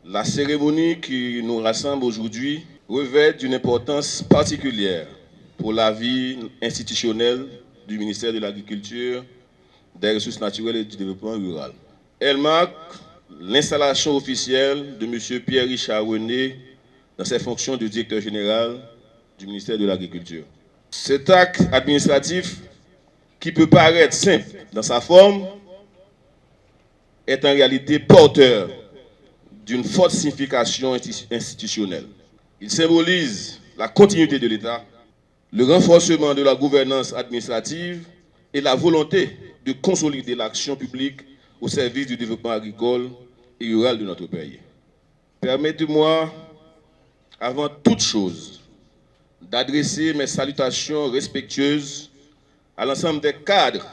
La cérémonie qui nous rassemble aujourd'hui revêt d'une importance particulière pour la vie institutionnelle du ministère de l'Agriculture, des Ressources naturelles et du Développement rural. Elle marque l'installation officielle de M. Pierre-Richard René dans ses fonctions de directeur général du ministère de l'Agriculture. Cet acte administratif, qui peut paraître simple dans sa forme, est en réalité porteur d'une forte signification institutionnelle. Il symbolise la continuité de l'État, le renforcement de la gouvernance administrative et la volonté de consolider l'action publique au service du développement agricole et rural de notre pays. Permettez-moi, avant toute chose, d'adresser mes salutations respectueuses à l'ensemble des cadres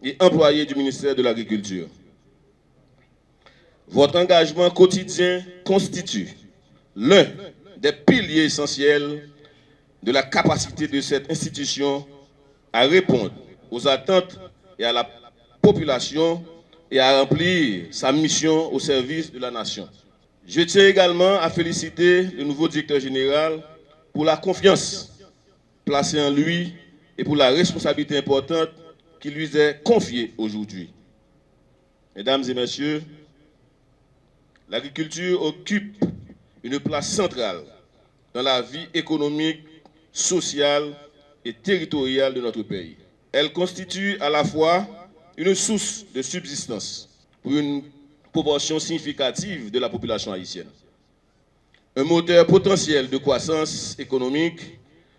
et employés du ministère de l'Agriculture. Votre engagement quotidien constitue l'un des piliers essentiels de la capacité de cette institution à répondre aux attentes et à la population et à remplir sa mission au service de la nation. Je tiens également à féliciter le nouveau directeur général pour la confiance placée en lui et pour la responsabilité importante qui lui est confiée aujourd'hui. Mesdames et messieurs, l'agriculture occupe une place centrale dans la vie économique, sociale et territoriale de notre pays. Elle constitue à la fois une source de subsistance pour une proportion significative de la population haïtienne, un moteur potentiel de croissance économique,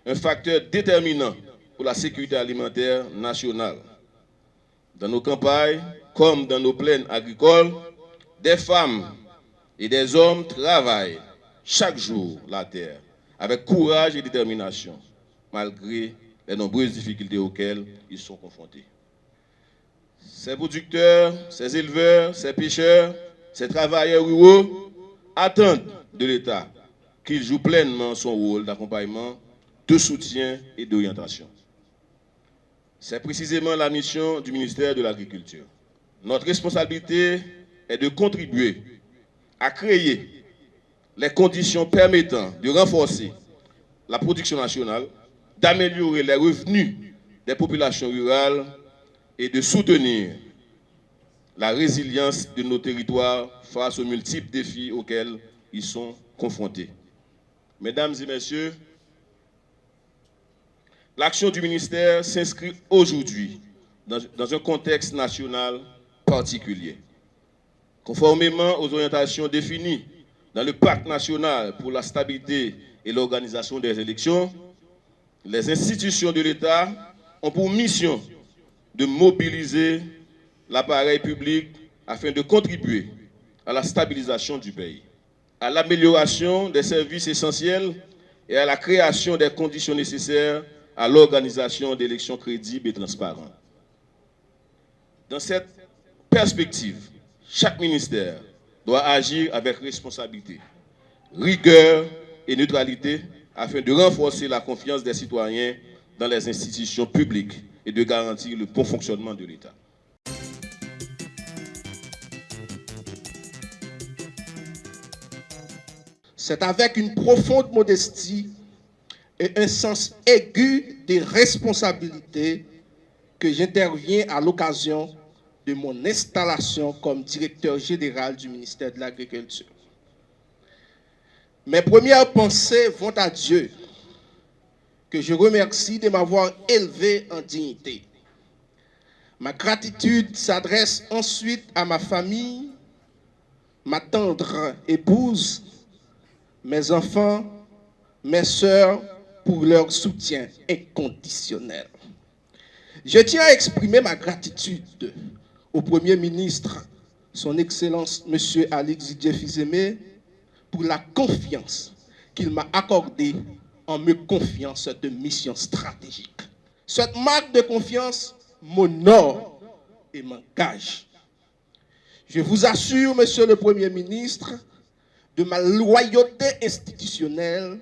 un facteur déterminant pour la sécurité alimentaire nationale. Dans nos campagnes, comme dans nos plaines agricoles, des femmes et des hommes travaillent chaque jour la terre avec courage et détermination, malgré les nombreuses difficultés auxquelles ils sont confrontés. Ces producteurs, ces éleveurs, ces pêcheurs, ces travailleurs ruraux attendent de l'État qu'il joue pleinement son rôle d'accompagnement, de soutien et d'orientation. C'est précisément la mission du ministère de l'Agriculture. Notre responsabilité est de contribuer à créer les conditions permettant de renforcer la production nationale, d'améliorer les revenus des populations rurales et de soutenir la résilience de nos territoires face aux multiples défis auxquels ils sont confrontés. Mesdames et messieurs, l'action du ministère s'inscrit aujourd'hui dans un contexte national particulier. Conformément aux orientations définies dans le Pacte national pour la stabilité et l'organisation des élections, les institutions de l'État ont pour mission de mobiliser l'appareil public afin de contribuer à la stabilisation du pays, à l'amélioration des services essentiels et à la création des conditions nécessaires à l'organisation d'élections crédibles et transparentes. Dans cette perspective, chaque ministère doit agir avec responsabilité, rigueur et neutralité afin de renforcer la confiance des citoyens dans les institutions publiques et de garantir le bon fonctionnement de l'État. C'est avec une profonde modestie et un sens aigu des responsabilités que j'interviens à l'occasion de mon installation comme directeur général du ministère de l'Agriculture. Mes premières pensées vont à Dieu, que je remercie de m'avoir élevé en dignité. Ma gratitude s'adresse ensuite à ma famille, ma tendre épouse, mes enfants, mes sœurs, pour leur soutien inconditionnel. Je tiens à exprimer ma gratitude au Premier ministre, son Excellence M. Alix Didier Fils-Aimé, pour la confiance qu'il m'a accordée en me confiant cette mission stratégique. Cette marque de confiance m'honore et m'engage. Je vous assure, Monsieur le Premier ministre, de ma loyauté institutionnelle,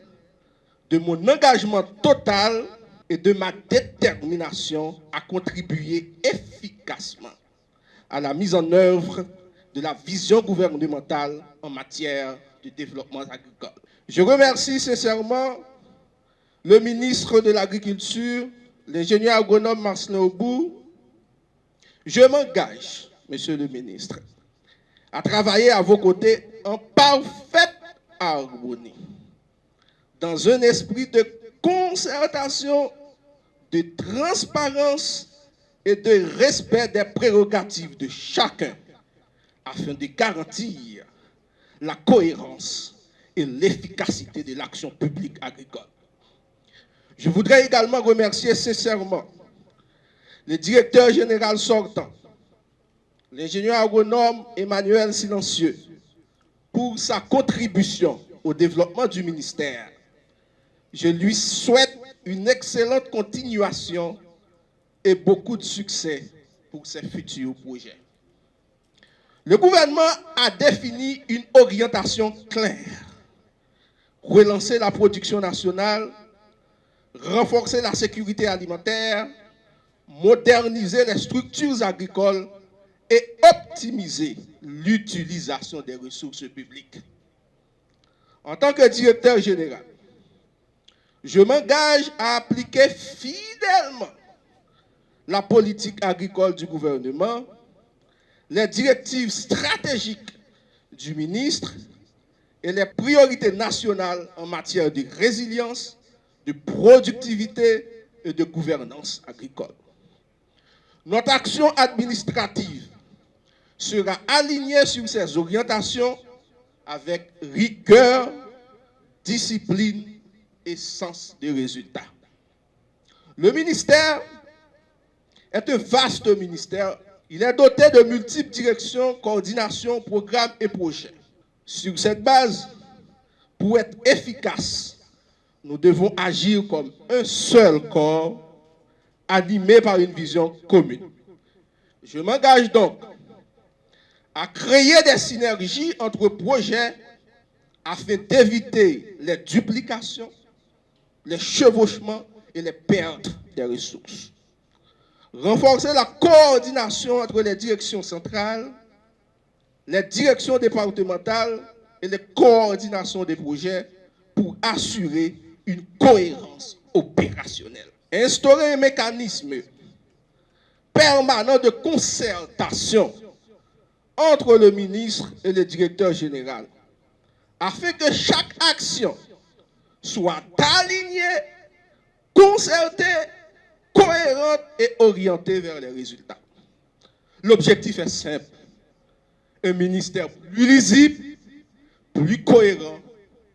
de mon engagement total et de ma détermination à contribuer efficacement à la mise en œuvre de la vision gouvernementale en matière de développement agricole. Je remercie sincèrement le ministre de l'Agriculture, l'ingénieur agronome Marcelin Aubou. Je m'engage, monsieur le ministre, à travailler à vos côtés en parfaite harmonie, dans un esprit de concertation, de transparence et de respect des prérogatives de chacun, afin de garantir la cohérence et l'efficacité de l'action publique agricole. Je voudrais également remercier sincèrement le directeur général sortant, l'ingénieur agronome Emmanuel Silencieux, pour sa contribution au développement du ministère. Je lui souhaite une excellente continuation et beaucoup de succès pour ses futurs projets. Le gouvernement a défini une orientation claire: relancer la production nationale, renforcer la sécurité alimentaire, moderniser les structures agricoles et optimiser l'utilisation des ressources publiques. En tant que directeur général, je m'engage à appliquer fidèlement la politique agricole du gouvernement, les directives stratégiques du ministre et les priorités nationales en matière de résilience, de productivité et de gouvernance agricole. Notre action administrative sera alignée sur ces orientations avec rigueur, discipline et sens des résultats. Le ministère est un vaste ministère. Il est doté de multiples directions, coordinations, programmes et projets. Sur cette base, pour être efficace, nous devons agir comme un seul corps, animé par une vision commune. Je m'engage donc à créer des synergies entre projets afin d'éviter les duplications, les chevauchements et les pertes des ressources. Renforcer la coordination entre les directions centrales, les directions départementales et les coordinations des projets pour assurer une cohérence opérationnelle. Instaurer un mécanisme permanent de concertation entre le ministre et le directeur général, afin que chaque action soit alignée, concertée, cohérente et orientée vers les résultats. L'objectif est simple: un ministère plus lisible, plus cohérent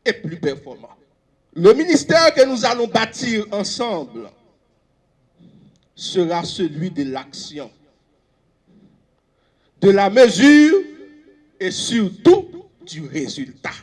et plus performant. Le ministère que nous allons bâtir ensemble sera celui de l'action, de la mesure et surtout du résultat.